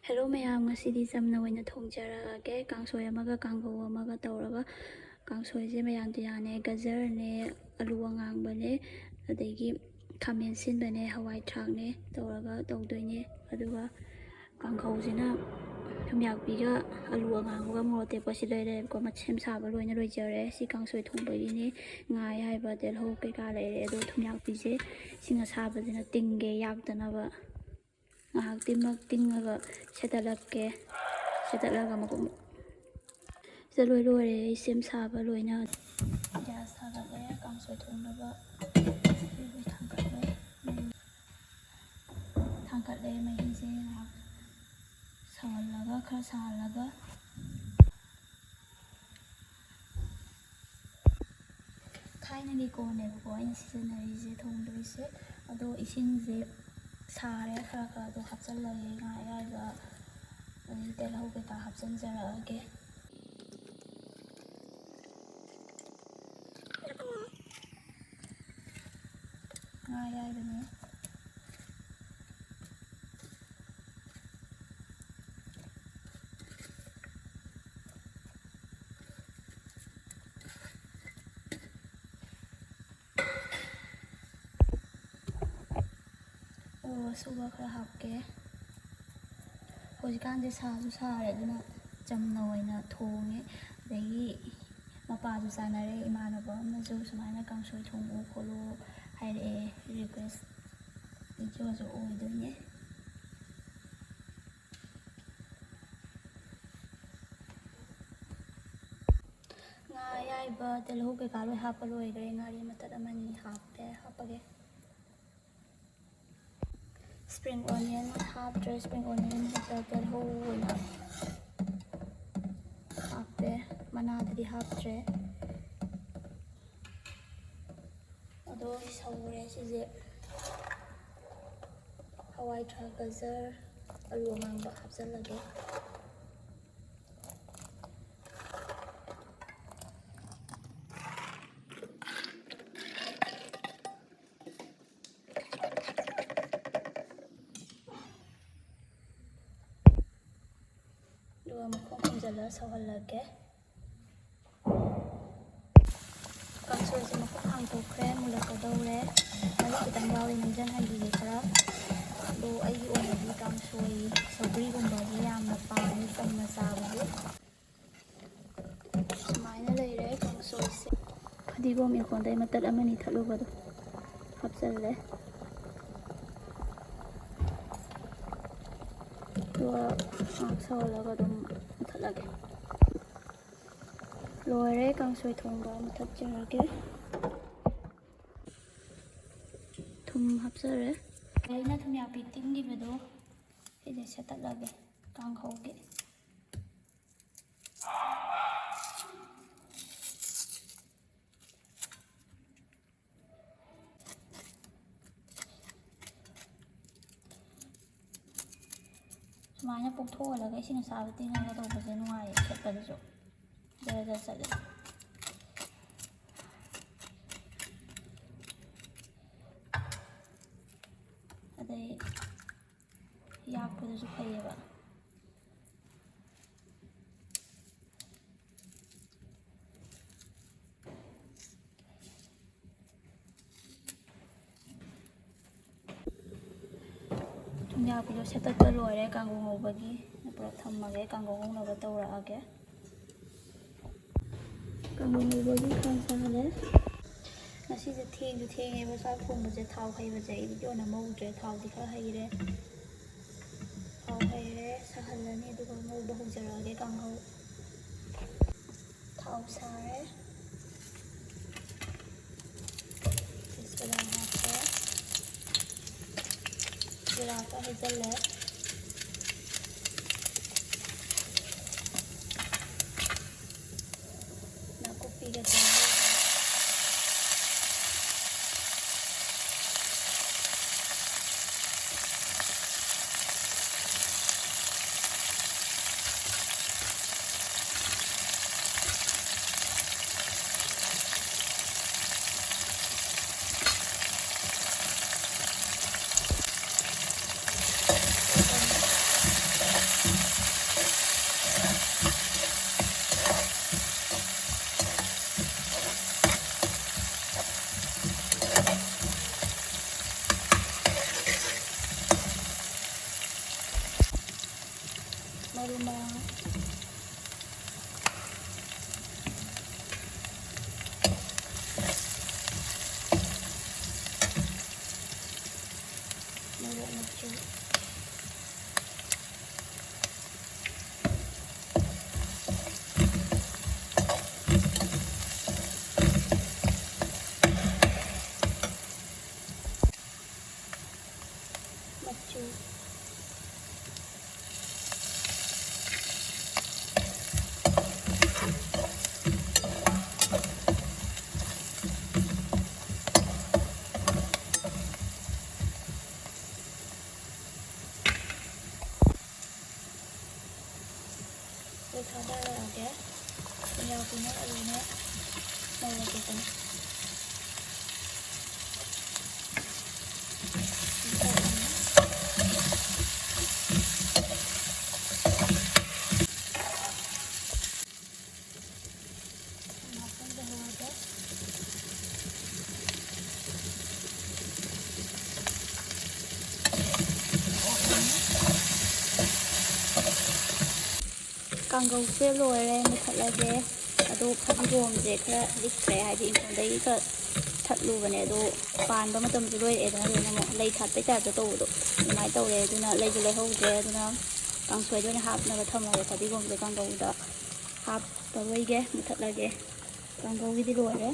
Hello mayam, ngasidi samna oina thongjarage kangsoi amaga kanghou amaga tawraga kangsoi je mayam tiyane gajar ne alu angang bane adegi khamen sin bane hawai thak ne tawraga tawdoine aduga kanghou jina thumyakpi ga alu angang ga morote pasilere ko machem saba loina roijare si kangsoi thongbagi ne ngai haiba telho ke ka lere ado thumyakpi je singa saba jina tingge yakdana ba ngahak tingaga setalake setalaga makum zaloi lore sem saba loina gas thagale kangsoi thongnaba thangkale mahi je ngahak sawalaga khara salaga thainagi kone ko aina seasonary je thongdoise ado ising je sare khara khara do hapchalage ngai aiba telho ke ta hapchanjarage ngai aibane sugar khara hapke hojikan je sasu sare aduna chamna oina thonge adegi mapa ju sanare imanaba amaju sumaina kangsoi thongu kholo haire request jo jo oidone ngai aiba telho ke kaloi hapalo igre ngari matat amani hapage spring onion, half dry spring onion, the whole one half there, manadri half dry. Although it's how fresh is it? Hawaii gajar, alu mangga habsan lagi. Dua makong jala sawal lagi. Kangsoi je makong hangko krem mula kadawre. Mari kita ngawin nangjan hagi lekra. Do ayi ona di kangsoi sabri gumbagi yang napani kamna sabu. Semaina lere kangsoi se. Hadigom ikon dai matat amani thalo bado. Hapsal le. Dua sawalaga dum thalage loire kangsoi thongba mathapjarage thum hapsare aina thumyakpi tinggi bedo ide setalage kanghouge Semuanya pukul lah guys, ini sahabat ini nggak tahu bahasa Nuai, kita besok jalan saja. Ada ya aku tuh suka ya pak. Thumyakpi lo setat pa loire kanghou bagi pratham mage kanghou na batawra age kanghou bagi khansale nasi je theng ba sa khom je thau hai ba je video na mau je thau di kha haire sahalani du ko mau ba hujara age kanghou thau sare Berapa hazelnut nak kopi ke ꯃꯔꯨ ꯃꯔꯥꯡ ꯃꯣꯔꯣꯛ ꯃꯆꯨ ꯊꯥꯗꯔꯛꯑꯒꯦ ꯊꯨꯝꯌꯥꯛꯄꯤꯅꯦ ꯑꯂꯨꯅꯦ ꯉꯧꯔꯒꯦꯗꯅ ꯀꯥꯡꯒꯧꯁꯦ ꯂꯣꯏꯔꯦ ꯃꯨꯊꯠꯂꯒꯦ ꯑꯗꯣ ꯐꯗꯤꯒꯣꯝꯁꯦ ꯈꯔ ꯂꯤꯛꯈ꯭ꯔꯦ ꯍꯥꯏꯗꯤ ꯏꯪꯈꯣꯜꯗꯒꯤ ꯈꯔ ꯊꯠꯂꯨꯕꯅꯦ ꯑꯗꯣ ꯄꯥꯟꯕ ꯃꯇꯝꯁꯨ ꯂꯣꯏꯔꯛꯑꯦꯗꯅ ꯂꯣꯏꯅꯃꯛ ꯂꯩ ꯊꯥꯠꯄꯩ ꯇꯥꯏꯞꯇ ꯇꯧꯕꯗꯣ ꯑꯗꯨꯃꯥꯏꯅ ꯇꯧꯔꯦ ꯑꯗꯨꯅ ꯂꯩꯁꯨ ꯂꯩꯍꯧꯗ꯭ꯔꯦ ꯑꯗꯨꯅ ꯀꯥꯡꯁꯣꯏꯗ ꯑꯣꯏꯅ ꯍꯥꯞꯅꯕ ꯊꯝꯃꯒꯦ ꯐꯗꯤꯒꯣꯝꯁꯦ ꯀꯥꯡꯒꯧꯗ ꯍꯥꯞꯄꯔꯣꯏꯒꯦ ꯃꯨꯊꯠꯂꯒꯦ ꯀꯥꯡꯒꯧꯒꯤꯗꯤ ꯂꯣꯏꯔꯦ